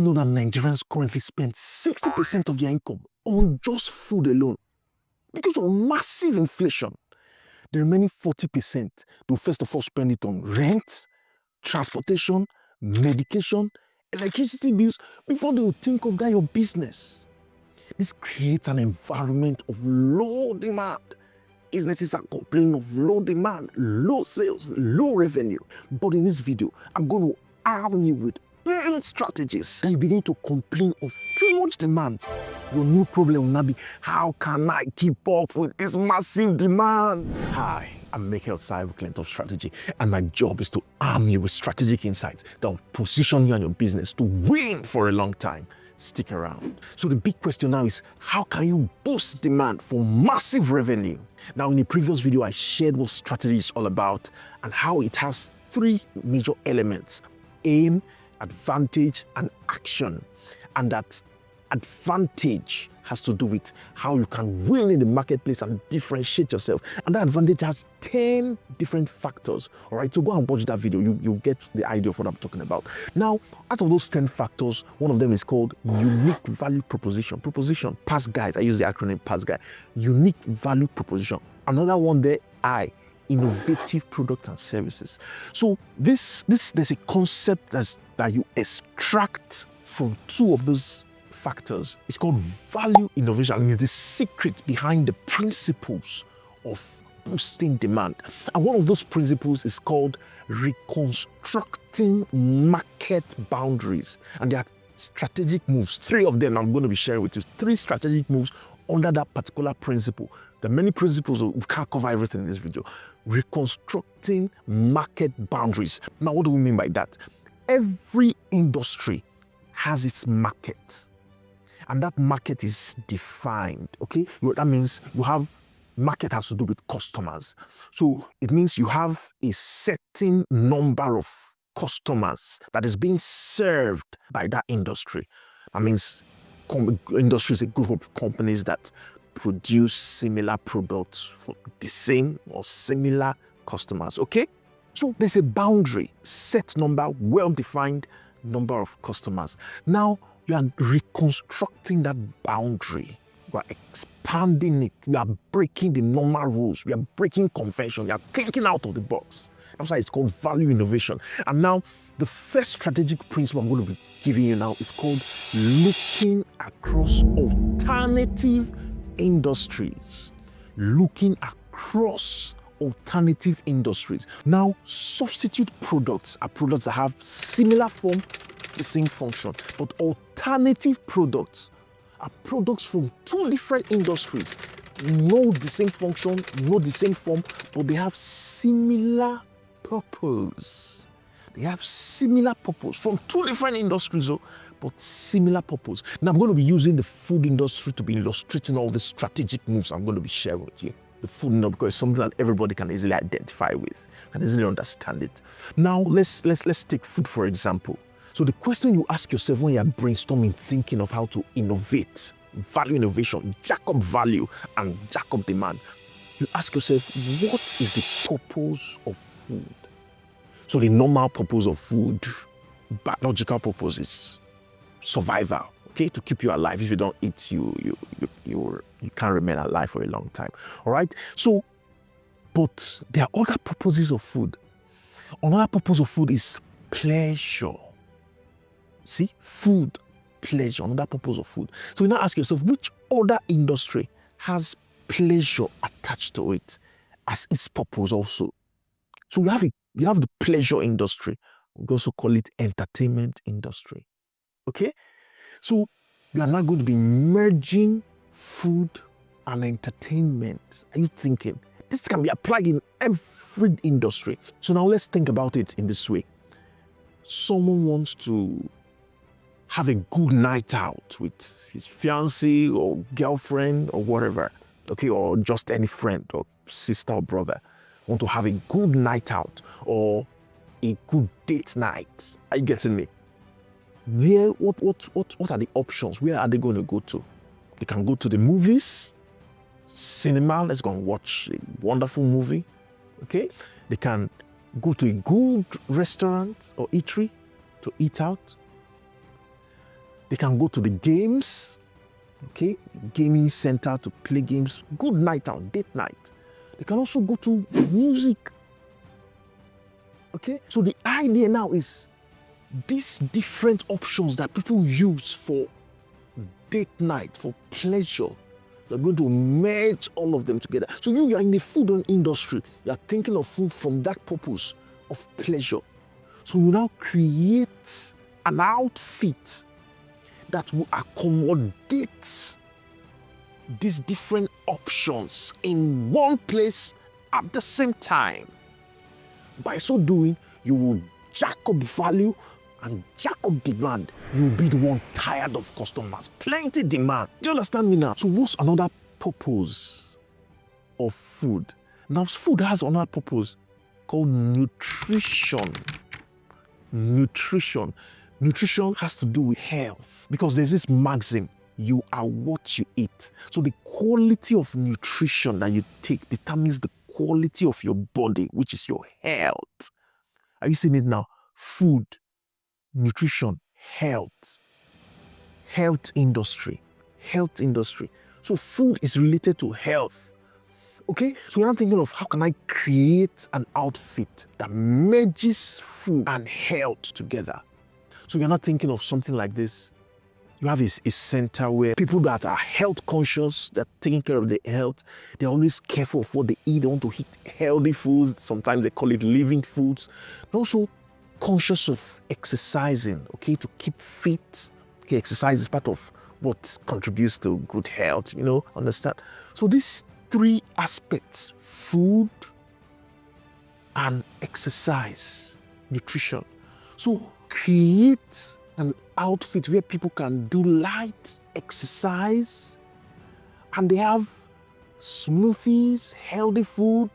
you know that Nigerians currently spend 60% of their income on just food alone? Because of massive inflation, the remaining 40%, they'll first of all spend it on rent, transportation, medication, electricity bills before they will think of that your business. This creates an environment of low demand. Businesses are complaining of low demand, low sales, low revenue. But in this video, I'm going to arm you with brilliant strategies. And you begin to complain of too much demand. Your new problem will now be, how can I keep up with this massive demand? Hi, I'm Michael Saibu, client of strategy, and my job is to arm you with strategic insights that will position you and your business to win for a long time. Stick around. So the big question now is, how can you boost demand for massive revenue? Now, in the previous video, I shared what strategy is all about and how it has three major elements: aim, advantage, and action. And that advantage has to do with how you can win in the marketplace and differentiate yourself. And that advantage has 10 different factors. All right, so go and watch that video. You'll get the idea of what I'm talking about. Now, out of those 10 factors, one of them is called unique value proposition. Proposition, PAS guys. I use the acronym PAS guy. Unique value proposition. Another one there, innovative products and services. So there's a concept that you extract from two of those factors. It's called value innovation, and it's the secret behind the principles of boosting demand. And one of those principles is called reconstructing market boundaries. And there are strategic moves, three of them I'm going to be sharing with you, three strategic moves under that particular principle. There are many principles, we can't cover everything in this video. Reconstructing market boundaries. Now, what do we mean by that? Every industry has its market, and that market is defined, okay? That means you have, market has to do with customers. So it means you have a certain number of customers that is being served by that industry. That means industry is a group of companies that produce similar products for the same or similar customers, okay? So there's a boundary, set number, well-defined number of customers. Now you are reconstructing that boundary. You are expanding it. You are breaking the normal rules. You are breaking convention. You are thinking out of the box. That's why it's called value innovation. And now the first strategic principle I'm going to be giving you now is called looking across alternative industries. Looking across alternative industries. Now, substitute products are products that have similar form, the same function, but alternative products are products from two different industries. Know the same function, know the same form, but they have similar purpose. They have similar purpose from two different industries, but similar purpose. Now, I'm going to be using the food industry to be illustrating all the strategic moves I'm going to be sharing with you. The food industry, because it's something that everybody can easily identify with, can easily understand it. Now, let's take food for example. So the question you ask yourself when you're brainstorming, thinking of how to innovate, value innovation, jack up value and jack up demand, you ask yourself, what is the purpose of food? So the normal purpose of food, biological purpose is survival, okay? To keep you alive. If you don't eat, you can't remain alive for a long time, all right? So, but there are other purposes of food. Another purpose of food is pleasure. See, food, pleasure, another purpose of food. So you now ask yourself, which other industry has pleasure attached to it as its purpose also? So you have the pleasure industry. We also call it entertainment industry. Okay? So you are now going to be merging food and entertainment. Are you thinking? This can be applied in every industry. So now let's think about it in this way. Someone wants to have a good night out with his fiancé or girlfriend or whatever, okay, or just any friend or sister or brother. Want to have a good night out or a good date night. Are you getting me? What are the options? Where are they going to go to? They can go to the movies, cinema. Let's go and watch a wonderful movie. Okay? They can go to a good restaurant or eatery to eat out. They can go to the games, okay, gaming center to play games, good night out, date night. They can also go to music, okay? So the idea now is these different options that people use for date night, for pleasure, they're going to merge all of them together. So you are in the food industry, you are thinking of food from that purpose of pleasure. So you now create an outfit that will accommodate these different options in one place at the same time. By so doing, you will jack up value and jack up demand. You'll be the one tired of customers. Plenty demand. Do you understand me now? So what's another purpose of food? Now, food has another purpose called nutrition. Nutrition has to do with health, because there's this maxim: you are what you eat. So the quality of nutrition that you take determines the quality of your body, which is your health. Are you seeing it now? Food, nutrition, health industry. So food is related to health. Okay, so you're not thinking of how can I create an outfit that merges food and health together. So you're not thinking of something like this. You have a center where people that are health conscious, that are taking care of their health, they're always careful of what they eat. They want to eat healthy foods. Sometimes they call it living foods. They're also conscious of exercising, okay, to keep fit. Okay, exercise is part of what contributes to good health, understand? So these three aspects: food and exercise, nutrition. So create an outfit where people can do light exercise and they have smoothies, healthy food,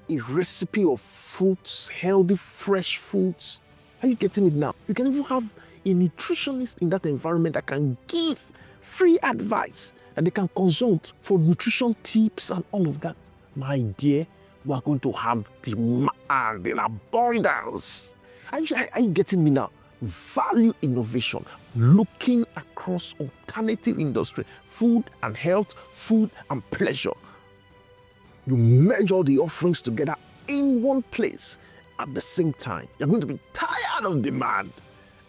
a recipe of fruits, healthy, fresh foods. Are you getting it now? You can even have a nutritionist in that environment that can give free advice and they can consult for nutrition tips and all of that. My dear, we are going to have demand in abundance. Are you getting me now? Value innovation, looking across alternative industry, food and health, food and pleasure. You merge all the offerings together in one place at the same time. You're going to be tired of demand.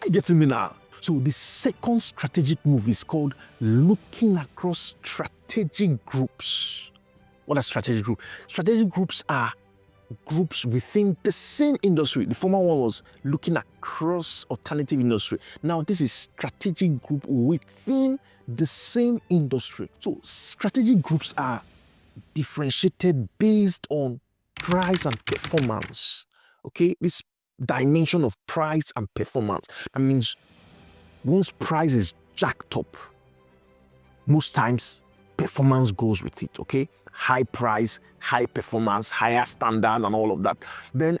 Are you getting me now? So the second strategic move is called looking across strategic groups. What are strategic groups? Strategic groups are groups within the same industry. The former one was looking across alternative industry. Now this is strategic group within the same industry. So strategic groups are differentiated based on price and performance. Okay, this dimension of price and performance. That means once price is jacked up, most times performance goes with it, okay? High price, high performance, higher standard and all of that. Then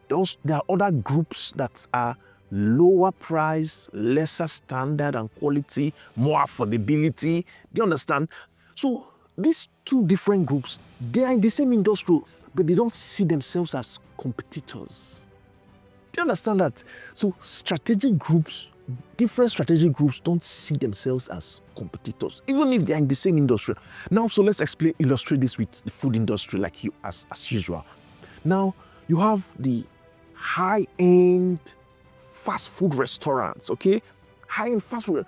there are other groups that are lower price, lesser standard and quality, more affordability. Do you understand? So these two different groups, they are in the same industry, but they don't see themselves as competitors. Do you understand that? So different strategic groups don't see themselves as competitors, even if they're in the same industry. Now, so let's illustrate this with the food industry like you as usual. Now, you have the high-end fast food restaurants, okay? High-end fast food,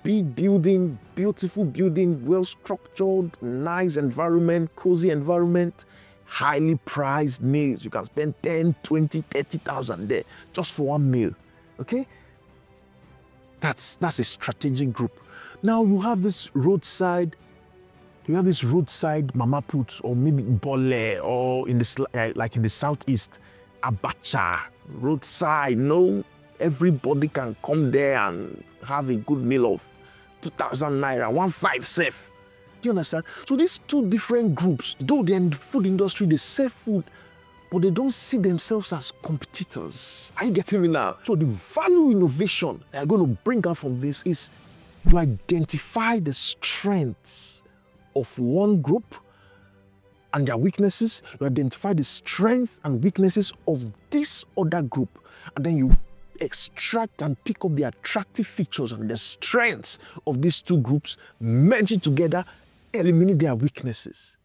big building, beautiful building, well-structured, nice environment, cozy environment, highly priced meals. You can spend 10, 20, 30,000 there just for one meal, okay? That's a strategic group. Now you have this roadside mama puts, or maybe bole, or in the southeast, abacha, roadside. No, everybody can come there and have a good meal of 2,000 naira, 1,500 safe. Do you understand? So these two different groups, though they're in the food industry, they sell food, but they don't see themselves as competitors. Are you getting me now? So the value innovation that I'm going to bring out from this is you identify the strengths of one group and their weaknesses. You identify the strengths and weaknesses of this other group, and then you extract and pick up the attractive features and the strengths of these two groups, merge it together, eliminate their weaknesses.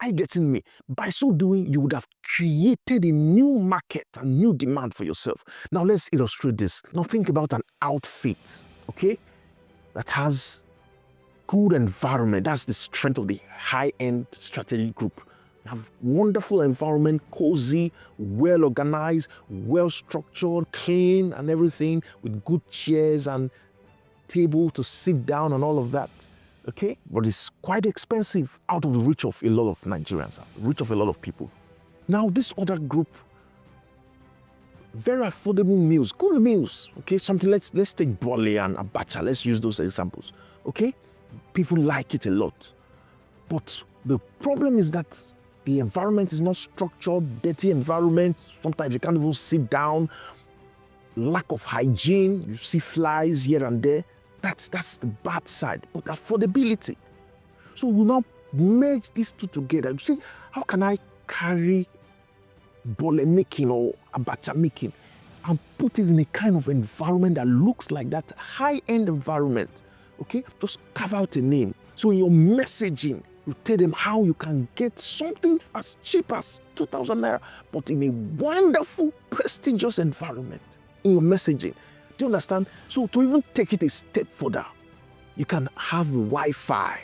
Are you getting me? By so doing, you would have created a new market and new demand for yourself. Now let's illustrate this. Now think about an outfit, okay, that has good environment. That's the strength of the high-end strategic group. You have wonderful environment, cozy, well organized, well structured, clean and everything, with good chairs and table to sit down and all of that. Okay, but it's quite expensive, out of the reach of a lot of Nigerians, reach of a lot of people. Now, this other group, very affordable meals, good meals. Okay, something. Let's take bole and abacha. Let's use those examples. Okay, people like it a lot, but the problem is that the environment is not structured, dirty environment. Sometimes you can't even sit down. Lack of hygiene. You see flies here and there. That's the bad side, but affordability. So we now merge these two together. You see, how can I carry bole making or abacha making and put it in a kind of environment that looks like that high-end environment? Okay, just carve out a name. So in your messaging, you tell them how you can get something as cheap as 2,000 naira, but in a wonderful, prestigious environment in your messaging. Do you understand? So to even take it a step further, you can have Wi-Fi,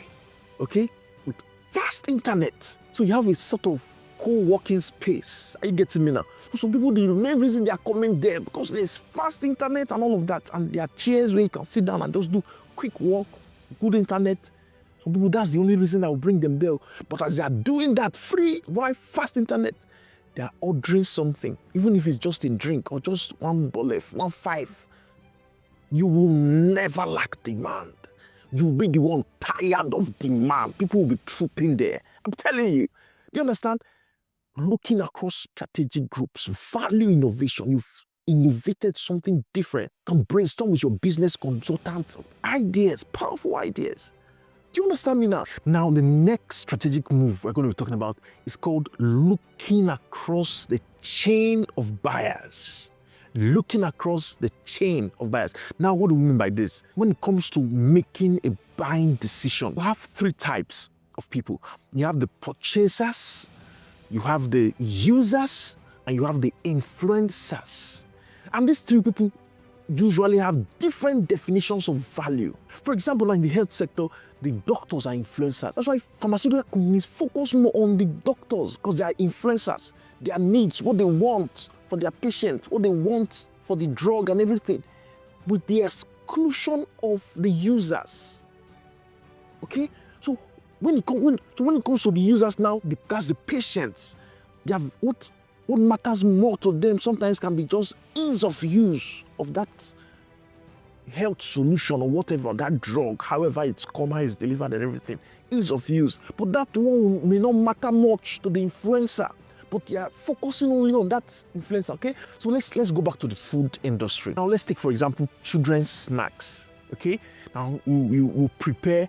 okay, with fast internet. So you have a sort of co-working space. Are you getting me now? So some people, the main reason they are coming there because there's fast internet and all of that, and there are chairs where you can sit down and just do quick work, good internet. Some people, that's the only reason that will bring them there. But as they are doing that free fast internet, they are ordering something, even if it's just a drink or just one bole, 1.5. You will never lack demand. You'll be the one tired of demand. People will be trooping there. I'm telling you. Do you understand? Looking across strategic groups, value innovation. You've innovated something different. Can brainstorm with your business consultants. Ideas, powerful ideas. Do you understand me now? Now, the next strategic move we're going to be talking about is called looking across the chain of buyers. Looking across the chain of buyers. Now, what do we mean by this? When it comes to making a buying decision, we have three types of people. You have the purchasers, you have the users, and you have the influencers. And these three people usually have different definitions of value. For example, in the health sector, the doctors are influencers. That's why pharmaceutical companies focus more on the doctors, because they are influencers. Their needs, what they want for their patients, what they want for the drug and everything, with the exclusion of the users. Okay? So when it comes to the users now, that's the patients. They have what matters more to them sometimes can be just ease of use of that health solution or whatever, that drug, however it's come, how it's delivered and everything, ease of use. But that one may not matter much to the influencer, but they are focusing only on that influencer, okay? So let's go back to the food industry. Now let's take, for example, children's snacks, okay? Now we prepare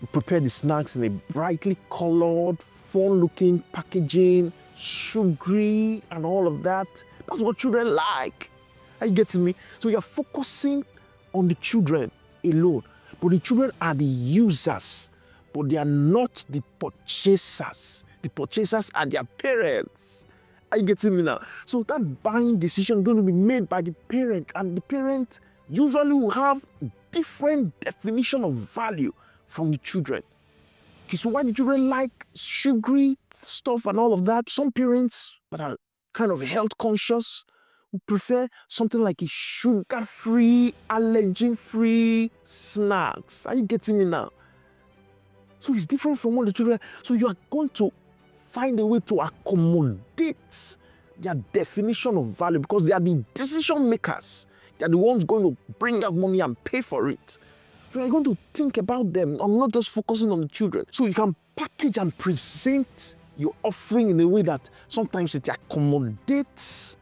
the snacks in a brightly colored, fun-looking packaging, sugary and all of that. That's what children like. Are you getting me? So you're focusing on the children alone, but the children are the users, but they are not the purchasers. The purchasers are their parents. Are you getting me now? So that buying decision is going to be made by the parent, and the parent usually will have different definition of value from the children. Okay, so why the children like sugary stuff and all of that, some parents that are kind of health conscious who prefer something like a sugar-free, allergen-free snacks. Are you getting me now? So it's different from what the children. So you are going to find a way to accommodate their definition of value, because they are the decision makers. They are the ones going to bring out money and pay for it. So you're going to think about them. I'm not just focusing on the children. So you can package and present your offering in a way that sometimes it accommodates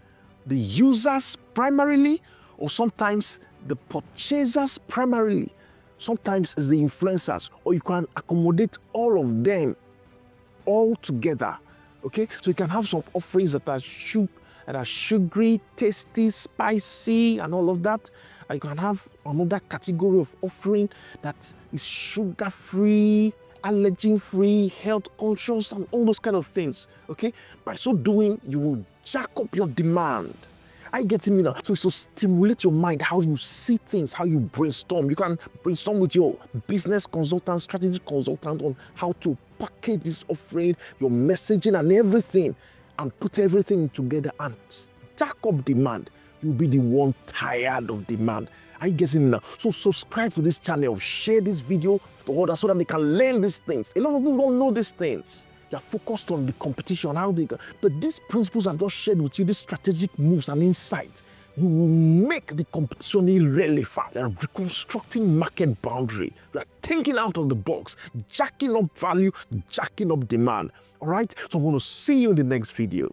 the users primarily, or sometimes the purchasers primarily. Sometimes it's the influencers, or you can accommodate all of them all together. Okay, so you can have some offerings that are that are sugary, tasty, spicy, and all of that. And you can have another category of offering that is sugar-free, allergen-free, health conscious, and all those kind of things. Okay? By so doing, you will jack up your demand. I get me now. So stimulate your mind, how you see things, how you brainstorm. You can brainstorm with your business consultant, strategy consultant on how to package this offering, your messaging and everything, and put everything together and jack up demand. You'll be the one tired of demand. Are you getting now? So subscribe to this channel, share this video to others so that they can learn these things. A lot of people don't know these things. You're focused on the competition, how they go. But these principles I've just shared with you, these strategic moves and insights, you will make the competition irrelevant. You're reconstructing market boundary. You're thinking out of the box, jacking up value, jacking up demand. All right? So I'm going to see you in the next video.